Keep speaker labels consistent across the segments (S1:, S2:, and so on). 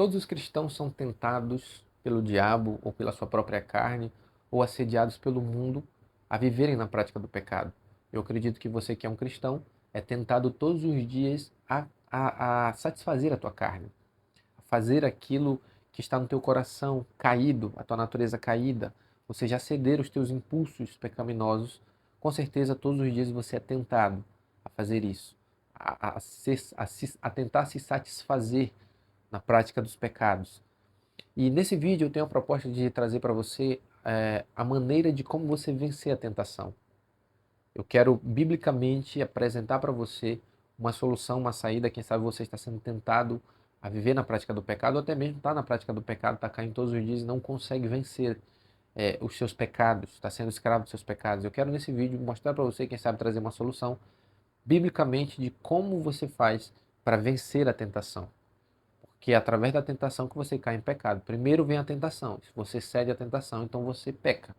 S1: Todos os cristãos são tentados pelo diabo ou pela sua própria carne ou assediados pelo mundo a viverem na prática do pecado. Eu acredito que você que é um cristão é tentado todos os dias a satisfazer a tua carne, a fazer aquilo que está no teu coração caído, a tua natureza caída, ou seja, a ceder os teus impulsos pecaminosos. Com certeza todos os dias você é tentado a fazer isso, a tentar se satisfazer na prática dos pecados. E nesse vídeo eu tenho a proposta de trazer para você a maneira de como você vencer a tentação. Eu quero biblicamente apresentar para você uma solução, uma saída. Quem sabe você está sendo tentado a viver na prática do pecado, ou até mesmo está na prática do pecado, está caindo todos os dias e não consegue vencer os seus pecados, está sendo escravo dos seus pecados. Eu quero nesse vídeo mostrar para você, quem sabe trazer uma solução biblicamente de como você faz para vencer a tentação. Que é através da tentação que você cai em pecado. Primeiro vem a tentação. Se você cede à tentação, então você peca,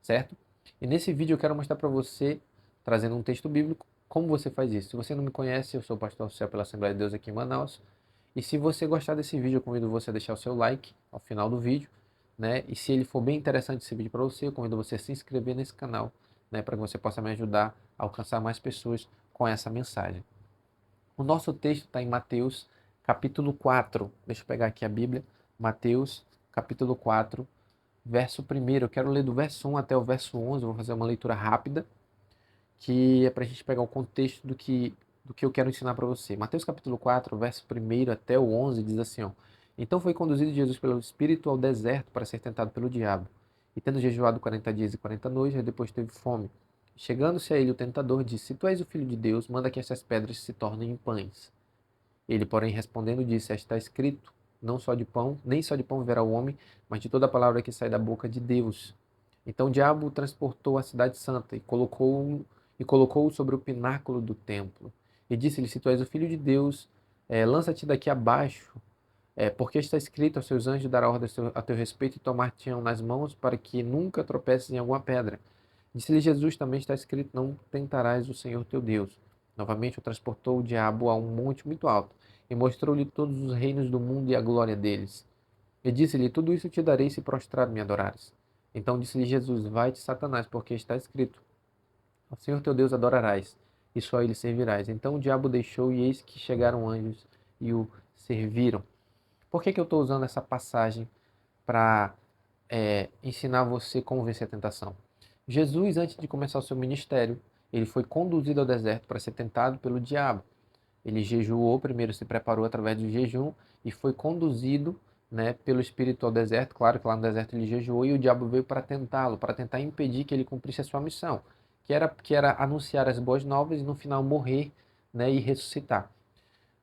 S1: certo? E nesse vídeo eu quero mostrar para você, trazendo um texto bíblico, como você faz isso. Se você não me conhece, eu sou o pastor oficial pela Assembleia de Deus aqui em Manaus. E se você gostar desse vídeo, eu convido você a deixar o seu like ao final do vídeo, né? E se ele for bem interessante esse vídeo para você, eu convido você a se inscrever nesse canal, né? Para que você possa me ajudar a alcançar mais pessoas com essa mensagem. O nosso texto está em Mateus, capítulo 4. Deixa eu pegar aqui a Bíblia. Mateus, capítulo 4, verso 1. Eu quero ler do verso 1 até o verso 11. Eu vou fazer uma leitura rápida, que é para a gente pegar o contexto do que eu quero ensinar para você. Mateus, capítulo 4, verso 1 até o 11, diz assim, ó. Então foi conduzido Jesus pelo Espírito ao deserto para ser tentado pelo diabo. E tendo jejuado 40 dias e 40 noites, depois teve fome. Chegando-se a ele o tentador, disse, se tu és o Filho de Deus, manda que essas pedras se tornem em pães. Ele, porém, respondendo, disse, está escrito, não só de pão, nem só de pão viverá o homem, mas de toda a palavra que sai da boca de Deus. Então o diabo o transportou à cidade santa e colocou-o sobre o pináculo do templo. E disse-lhe, se tu és o Filho de Deus, lança-te daqui abaixo, porque está escrito, aos seus anjos dará ordem a teu respeito e tomar-te-ão nas mãos para que nunca tropeces em alguma pedra. Disse-lhe Jesus, também está escrito, não tentarás o Senhor teu Deus. Novamente o transportou o diabo a um monte muito alto e mostrou-lhe todos os reinos do mundo e a glória deles. E disse-lhe, tudo isso te darei se prostrado me adorares. Então disse-lhe Jesus, vai-te, Satanás, porque está escrito, ao Senhor teu Deus adorarás, e só a ele servirás. Então o diabo deixou, e eis que chegaram anjos e o serviram. Por que eu estou usando essa passagem para ensinar você como vencer a tentação? Jesus, antes de começar o seu ministério, ele foi conduzido ao deserto para ser tentado pelo diabo. Ele jejuou, primeiro se preparou através do jejum e foi conduzido, né, pelo Espírito ao deserto. Claro que lá no deserto ele jejuou e o diabo veio para tentá-lo, para tentar impedir que ele cumprisse a sua missão, que era anunciar as boas novas e no final morrer, né, e ressuscitar.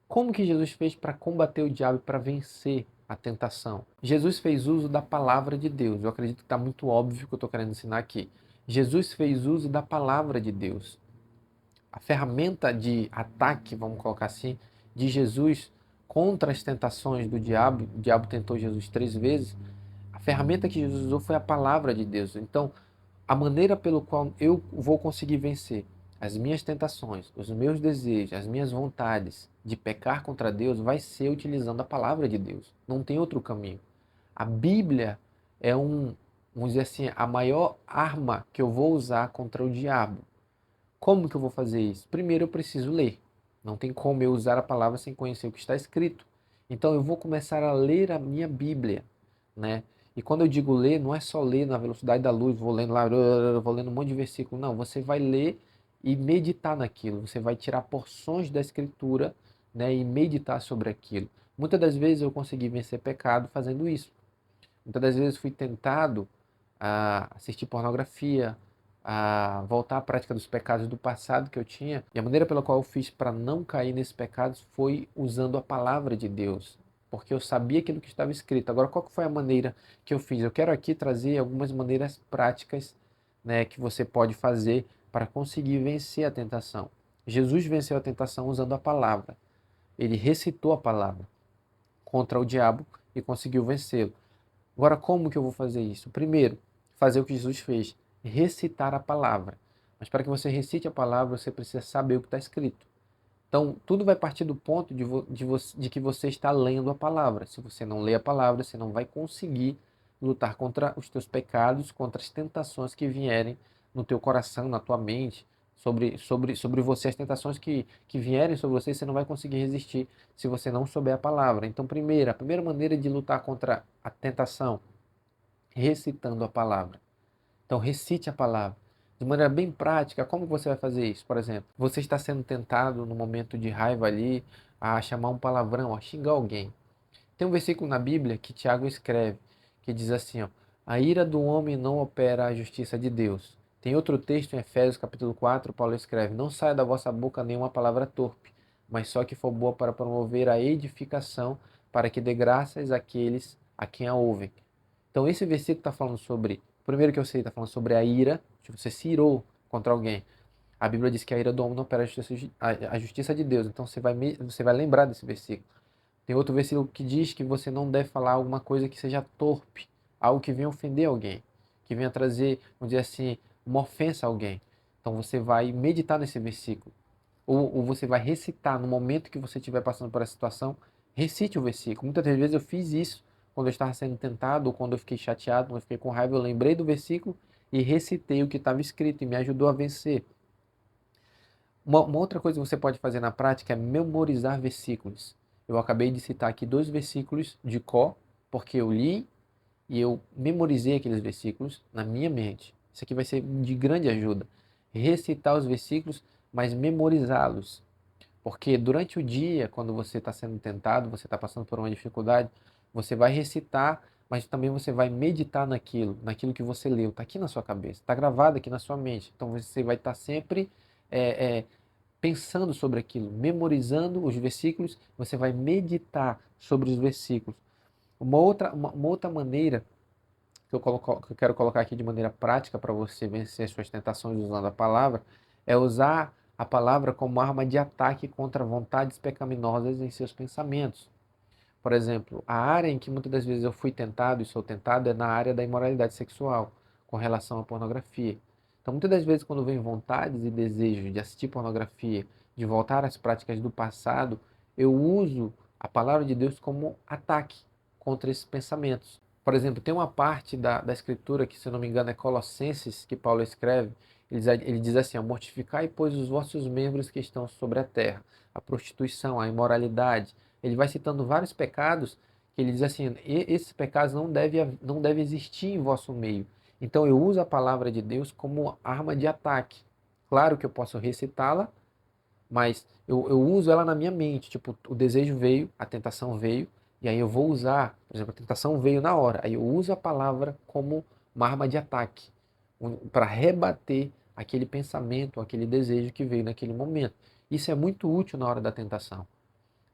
S1: Como que Jesus fez para combater o diabo e para vencer a tentação? Jesus fez uso da palavra de Deus. Eu acredito que está muito óbvio o que eu estou querendo ensinar aqui. Jesus fez uso da palavra de Deus. A ferramenta de ataque, vamos colocar assim, de Jesus contra as tentações do diabo, o diabo tentou Jesus 3 vezes, a ferramenta que Jesus usou foi a palavra de Deus. Então, a maneira pelo qual eu vou conseguir vencer as minhas tentações, os meus desejos, as minhas vontades de pecar contra Deus vai ser utilizando a palavra de Deus. Não tem outro caminho. A Bíblia é vamos dizer assim, a maior arma que eu vou usar contra o diabo. Como que eu vou fazer isso? Primeiro eu preciso ler. Não tem como eu usar a palavra sem conhecer o que está escrito. Então eu vou começar a ler a minha Bíblia, né? E quando eu digo ler, não é só ler na velocidade da luz, vou lendo lá, vou lendo um monte de versículo. Não, você vai ler e meditar naquilo. Você vai tirar porções da Escritura, né, e meditar sobre aquilo. Muitas das vezes eu consegui vencer pecado fazendo isso. Muitas das vezes fui tentado a assistir pornografia, a voltar à prática dos pecados do passado que eu tinha. E a maneira pela qual eu fiz para não cair nesses pecados foi usando a palavra de Deus, porque eu sabia aquilo que estava escrito. Agora, qual que foi a maneira que eu fiz? Eu quero aqui trazer algumas maneiras práticas, né, que você pode fazer para conseguir vencer a tentação. Jesus venceu a tentação usando a palavra. Ele recitou a palavra contra o diabo e conseguiu vencê-lo. Agora, como que eu vou fazer isso? Primeiro, fazer o que Jesus fez, recitar a palavra. Mas para que você recite a palavra, você precisa saber o que está escrito. Então, tudo vai partir do ponto de que você está lendo a palavra. Se você não lê a palavra, você não vai conseguir lutar contra os teus pecados, contra as tentações que vierem no teu coração, na tua mente, sobre você, as tentações que vierem sobre você, você não vai conseguir resistir se você não souber a palavra. Então, a primeira maneira de lutar contra a tentação, recitando a palavra. Então, recite a palavra. De maneira bem prática, como você vai fazer isso? Por exemplo, você está sendo tentado no momento de raiva ali a chamar um palavrão, a xingar alguém. Tem um versículo na Bíblia que Tiago escreve, que diz assim, ó, a ira do homem não opera a justiça de Deus. Tem outro texto em Efésios capítulo 4, Paulo escreve, não saia da vossa boca nenhuma palavra torpe, mas só que for boa para promover a edificação, para que dê graças àqueles a quem a ouvem. Então esse versículo está falando sobre, primeiro que eu sei, está falando sobre a ira, se você se irou contra alguém. A Bíblia diz que a ira do homem não opera a justiça de Deus. Então você vai lembrar desse versículo. Tem outro versículo que diz que você não deve falar alguma coisa que seja torpe, algo que venha ofender alguém, que venha trazer, vamos dizer assim, uma ofensa a alguém. Então você vai meditar nesse versículo. Ou você vai recitar no momento que você estiver passando por essa situação, recite o versículo. Muitas das vezes eu fiz isso quando eu estava sendo tentado, ou quando eu fiquei chateado, quando eu fiquei com raiva, eu lembrei do versículo e recitei o que estava escrito e me ajudou a vencer. Uma outra coisa que você pode fazer na prática é memorizar versículos. Eu acabei de citar aqui 2 versículos de cor, porque eu li e eu memorizei aqueles versículos na minha mente. Isso aqui vai ser de grande ajuda. Recitar os versículos, mas memorizá-los. Porque durante o dia, quando você está sendo tentado, você está passando por uma dificuldade, você vai recitar, mas também você vai meditar naquilo que você leu. Está aqui na sua cabeça, está gravado aqui na sua mente. Então você vai estar sempre é, é, pensando sobre aquilo, memorizando os versículos, você vai meditar sobre os versículos. Uma outra maneira que eu quero colocar aqui de maneira prática para você vencer suas tentações usando a palavra, é usar a palavra como arma de ataque contra vontades pecaminosas em seus pensamentos. Por exemplo, a área em que muitas das vezes eu fui tentado e sou tentado é na área da imoralidade sexual, com relação à pornografia. Então, muitas das vezes, quando vem vontades e desejos de assistir pornografia, de voltar às práticas do passado, eu uso a palavra de Deus como ataque contra esses pensamentos. Por exemplo, tem uma parte da Escritura que, se eu não me engano, é Colossenses, que Paulo escreve. Ele diz assim: mortificai, pois, os vossos membros que estão sobre a terra, a prostituição, a imoralidade. Ele vai citando vários pecados, que ele diz assim: esses pecados não devem existir em vosso meio. Então eu uso a palavra de Deus como arma de ataque. Claro que eu posso recitá-la, mas eu uso ela na minha mente. Tipo, o desejo veio, a tentação veio, e aí eu vou usar, por exemplo, a tentação veio na hora, aí eu uso a palavra como uma arma de ataque, para rebater aquele pensamento, aquele desejo que veio naquele momento. Isso é muito útil na hora da tentação,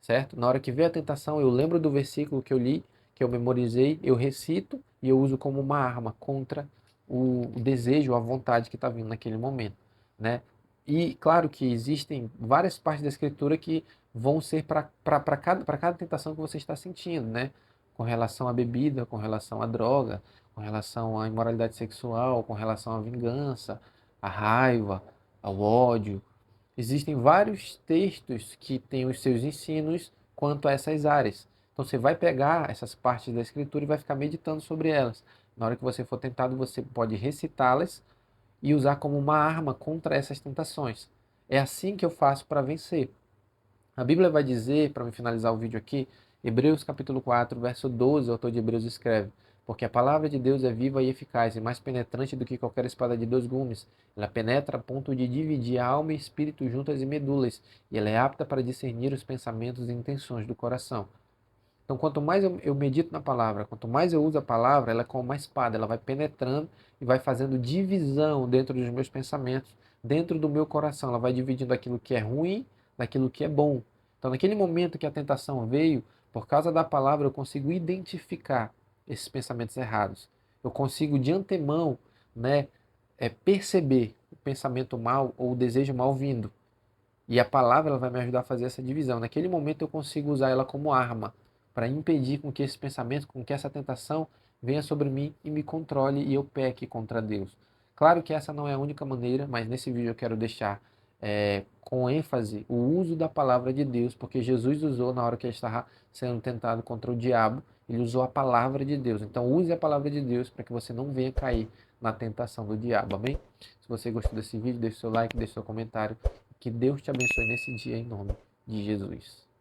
S1: certo? Na hora que veio a tentação, eu lembro do versículo que eu li, que eu memorizei, eu recito e eu uso como uma arma contra o desejo, a vontade que está vindo naquele momento, né? E claro que existem várias partes da escritura que vão ser para cada tentação que você está sentindo, né? Com relação à bebida, com relação à droga, com relação à imoralidade sexual, com relação à vingança, à raiva, ao ódio. Existem vários textos que têm os seus ensinos quanto a essas áreas. Então você vai pegar essas partes da escritura e vai ficar meditando sobre elas. Na hora que você for tentado, você pode recitá-las e usar como uma arma contra essas tentações. É assim que eu faço para vencer. A Bíblia vai dizer, para me finalizar o vídeo aqui, Hebreus capítulo 4, verso 12, o autor de Hebreus escreve: porque a palavra de Deus é viva e eficaz, e mais penetrante do que qualquer espada de 2 gumes. Ela penetra a ponto de dividir a alma e espírito juntas e medulas, e ela é apta para discernir os pensamentos e intenções do coração. Então, quanto mais eu medito na palavra, quanto mais eu uso a palavra, ela é como uma espada, ela vai penetrando e vai fazendo divisão dentro dos meus pensamentos, dentro do meu coração. Ela vai dividindo aquilo que é ruim daquilo que é bom. Então, naquele momento que a tentação veio, por causa da palavra, eu consigo identificar esses pensamentos errados. Eu consigo de antemão, né, perceber o pensamento mal ou o desejo mal vindo. E a palavra ela vai me ajudar a fazer essa divisão. Naquele momento eu consigo usar ela como arma para impedir com que esse pensamento, com que essa tentação venha sobre mim e me controle e eu peque contra Deus. Claro que essa não é a única maneira, mas nesse vídeo eu quero deixar com ênfase o uso da palavra de Deus, porque Jesus usou na hora que ele estava sendo tentado contra o diabo, ele usou a palavra de Deus. Então use a palavra de Deus para que você não venha cair na tentação do diabo, amém? Se você gostou desse vídeo, deixe seu like, deixe seu comentário. Que Deus te abençoe nesse dia em nome de Jesus.